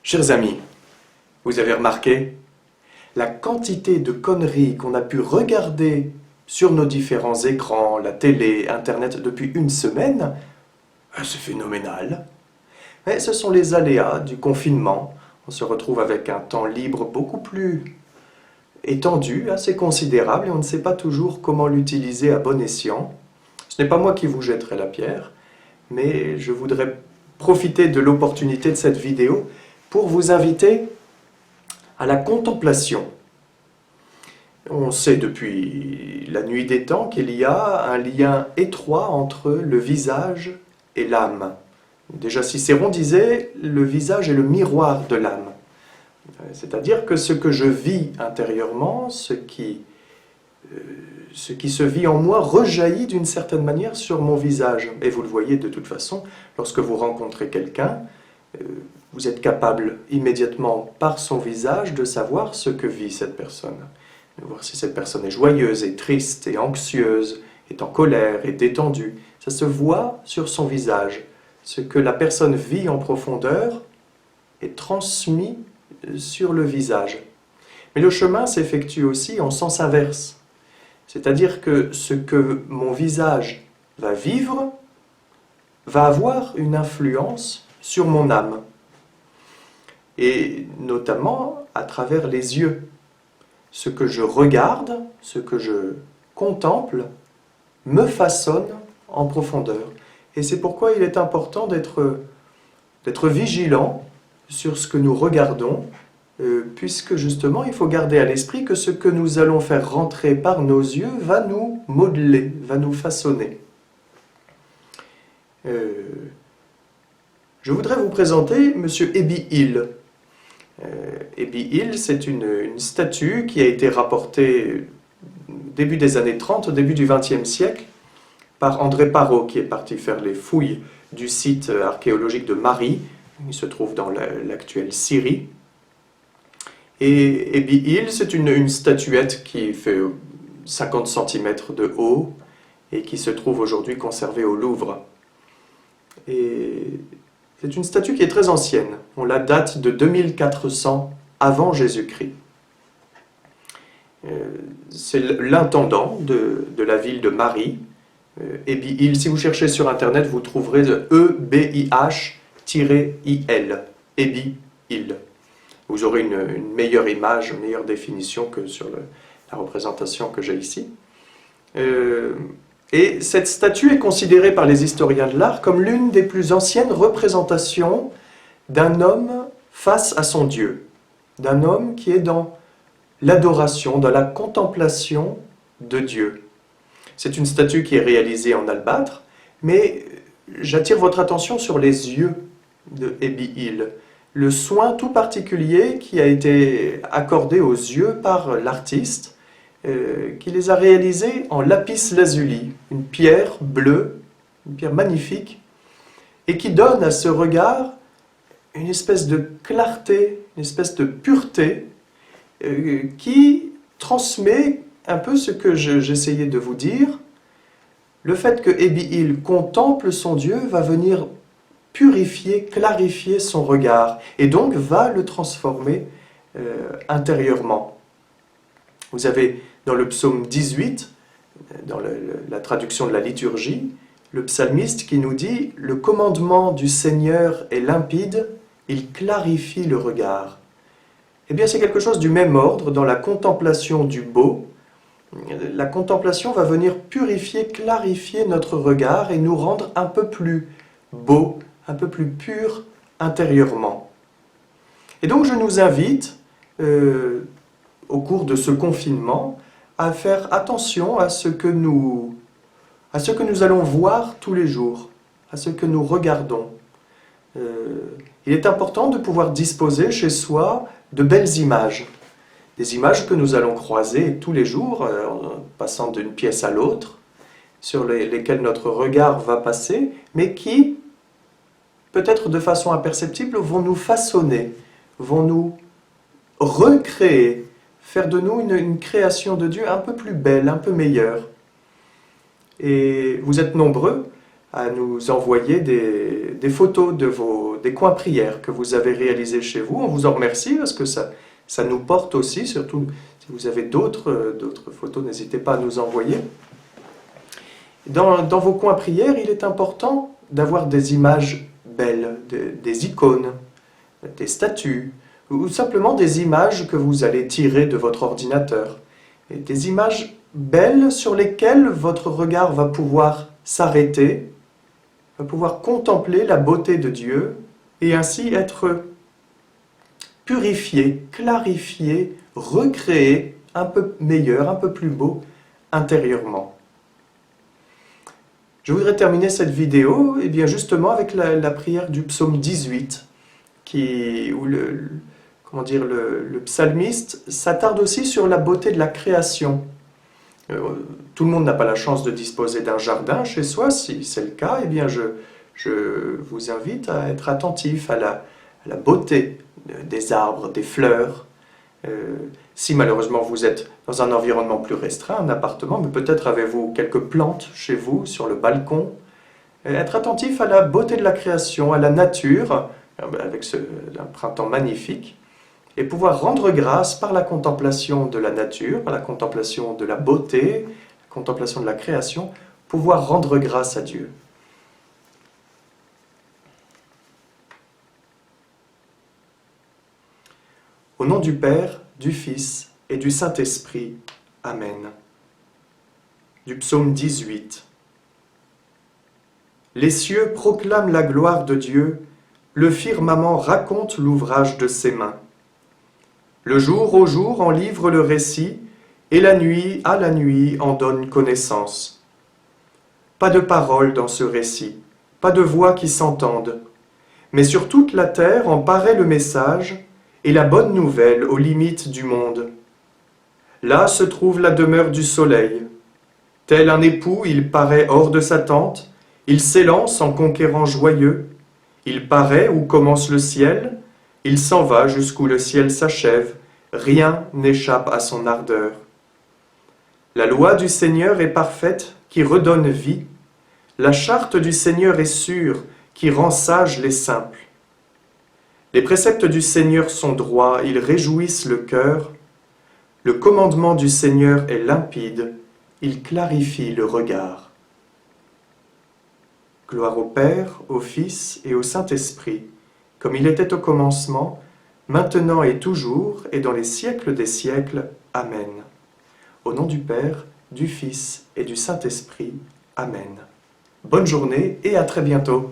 Chers amis, vous avez remarqué la quantité de conneries qu'on a pu regarder sur nos différents écrans, la télé, Internet depuis une semaine? C'est phénoménal. Mais ce sont les aléas du confinement. On se retrouve avec un temps libre beaucoup plus étendu, assez considérable, et on ne sait pas toujours comment l'utiliser à bon escient. Ce n'est pas moi qui vous jetterai la pierre, mais je voudrais profiter de l'opportunité de cette vidéo pour vous inviter à la contemplation. On sait depuis la nuit des temps qu'il y a un lien étroit entre le visage et l'âme. Déjà Cicéron disait « le visage est le miroir de l'âme ». C'est-à-dire que ce que je vis intérieurement, ce qui se vit en moi rejaillit d'une certaine manière sur mon visage. Et vous le voyez de toute façon, lorsque vous rencontrez quelqu'un, vous êtes capable immédiatement par son visage de savoir ce que vit cette personne. De voir si cette personne est joyeuse, est triste, est anxieuse, est en colère, est détendue. Ça se voit sur son visage. Ce que la personne vit en profondeur est transmis sur le visage. Mais le chemin s'effectue aussi en sens inverse. C'est-à-dire que ce que mon visage va vivre va avoir une influence sur mon âme. Et notamment à travers les yeux. Ce que je regarde, ce que je contemple, me façonne en profondeur. Et c'est pourquoi il est important d'être vigilant sur ce que nous regardons, puisque justement il faut garder à l'esprit que ce que nous allons faire rentrer par nos yeux va nous modeler, va nous façonner. Je voudrais vous présenter M. Ebbie Hill. Ebbie Hill, c'est une statue qui a été rapportée début des années 30, au début du XXe siècle, par André Parrot, qui est parti faire les fouilles du site archéologique de Mari. Il se trouve dans l'actuelle Syrie. Et Ebbie Hill, c'est une statuette qui fait 50 cm de haut et qui se trouve aujourd'hui conservée au Louvre. Et c'est une statue qui est très ancienne. On la date de 2400 avant Jésus-Christ. C'est l'intendant de la ville de Mari, Ebbie Hill. Si vous cherchez sur Internet, vous trouverez E-B-I-H-I-L, Ebbie Hill. Vous aurez une meilleure image, une meilleure définition que sur la représentation que j'ai ici. Et cette statue est considérée par les historiens de l'art comme l'une des plus anciennes représentations d'un homme face à son Dieu, d'un homme qui est dans l'adoration, dans la contemplation de Dieu. C'est une statue qui est réalisée en albâtre, mais j'attire votre attention sur les yeux de Ebbie Hill, le soin tout particulier qui a été accordé aux yeux par l'artiste, qui les a réalisés en lapis lazuli, une pierre bleue, une pierre magnifique, et qui donne à ce regard une espèce de clarté, une espèce de pureté, qui transmet un peu ce que j'essayais de vous dire. Le fait que Ebbie Hill contemple son Dieu va venir purifier, clarifier son regard, et donc va le transformer intérieurement. Vous avez dans le psaume 18, dans la traduction de la liturgie, le psalmiste qui nous dit « Le commandement du Seigneur est limpide, il clarifie le regard ». Eh bien, c'est quelque chose du même ordre dans la contemplation du beau. La contemplation va venir purifier, clarifier notre regard et nous rendre un peu plus beau, un peu plus pur intérieurement. Et donc, je nous invite, au cours de ce confinement, à faire attention à ce que nous allons voir tous les jours, à ce que nous regardons. Il est important de pouvoir disposer chez soi de belles images, des images que nous allons croiser tous les jours, en passant d'une pièce à l'autre, sur lesquelles notre regard va passer, mais qui, peut-être de façon imperceptible, vont nous façonner, vont nous recréer, faire de nous une création de Dieu un peu plus belle, un peu meilleure. Et vous êtes nombreux à nous envoyer des photos des coins prières que vous avez réalisés chez vous. On vous en remercie parce que ça nous porte aussi, surtout si vous avez d'autres photos, n'hésitez pas à nous envoyer. Dans vos coins prières, il est important d'avoir des images belles, des icônes, des statues, ou simplement des images que vous allez tirer de votre ordinateur. Et des images belles sur lesquelles votre regard va pouvoir s'arrêter, va pouvoir contempler la beauté de Dieu et ainsi être purifié, clarifié, recréé, un peu meilleur, un peu plus beau intérieurement. Je voudrais terminer cette vidéo justement avec la prière du psaume 18, où le psalmiste s'attarde aussi sur la beauté de la création. Tout le monde n'a pas la chance de disposer d'un jardin chez soi. Si c'est le cas, je vous invite à être attentif à la beauté des arbres, des fleurs. Si malheureusement vous êtes dans un environnement plus restreint, un appartement, mais peut-être avez-vous quelques plantes chez vous, sur le balcon. Être attentif à la beauté de la création, à la nature, avec un printemps magnifique, et pouvoir rendre grâce par la contemplation de la nature, par la contemplation de la beauté, la contemplation de la création, pouvoir rendre grâce à Dieu. Au nom du Père, du Fils et du Saint-Esprit. Amen. Du psaume 18. Les cieux proclament la gloire de Dieu, le firmament raconte l'ouvrage de ses mains. Le jour au jour en livre le récit, et la nuit à la nuit en donne connaissance. Pas de parole dans ce récit, pas de voix qui s'entendent, mais sur toute la terre en paraît le message, et la bonne nouvelle aux limites du monde. Là se trouve la demeure du soleil. Tel un époux, il paraît hors de sa tente, il s'élance en conquérant joyeux, il paraît où commence le ciel, il s'en va jusqu'où le ciel s'achève, rien n'échappe à son ardeur. La loi du Seigneur est parfaite, qui redonne vie, la charte du Seigneur est sûre, qui rend sages les simples. Les préceptes du Seigneur sont droits, ils réjouissent le cœur. Le commandement du Seigneur est limpide, il clarifie le regard. Gloire au Père, au Fils et au Saint-Esprit, comme il était au commencement, maintenant et toujours, et dans les siècles des siècles. Amen. Au nom du Père, du Fils et du Saint-Esprit. Amen. Bonne journée et à très bientôt.